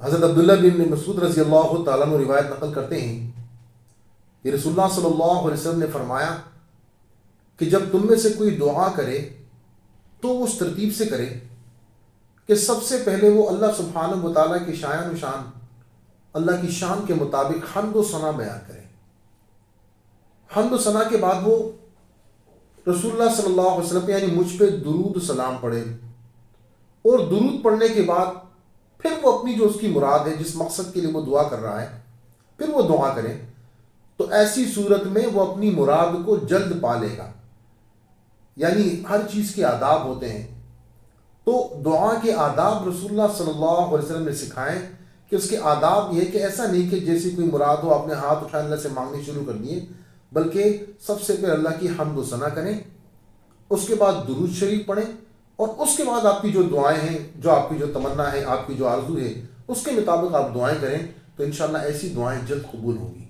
حضرت عبداللہ بن مسعود رضی اللہ تعالیٰ عنہ روایت نقل کرتے ہیں کہ رسول اللہ صلی اللہ علیہ وسلم نے فرمایا کہ جب تم میں سے کوئی دعا کرے تو اس ترتیب سے کرے کہ سب سے پہلے وہ اللہ سبحانہ و تعالیٰ کی شایان و شان، اللہ کی شان کے مطابق حمد و ثنا بیان کرے۔ حمد و ثنا کے بعد وہ رسول اللہ صلی اللہ علیہ وسلم یعنی مجھ پہ درود و سلام پڑھے، اور درود پڑھنے کے بعد پھر وہ اپنی جو اس کی مراد ہے، جس مقصد کے لیے وہ دعا کر رہا ہے، پھر وہ دعا کرے، تو ایسی صورت میں وہ اپنی مراد کو جلد پا لے گا۔ یعنی ہر چیز کے آداب ہوتے ہیں، تو دعا کے آداب رسول اللہ صلی اللہ علیہ وسلم نے سکھائے کہ اس کے آداب یہ کہ ایسا نہیں کہ جیسی کوئی مراد ہو آپ نے ہاتھ اٹھا اللہ سے مانگنے شروع کر دیے، بلکہ سب سے پہلے اللہ کی حمد و ثنا کریں، اس کے بعد درود شریف پڑھیں، اور اس کے بعد آپ کی جو دعائیں ہیں، جو آپ کی جو تمنا ہے، آپ کی جو آرزو ہے، اس کے مطابق آپ دعائیں کریں، تو انشاءاللہ ایسی دعائیں جلد قبول ہوں گی۔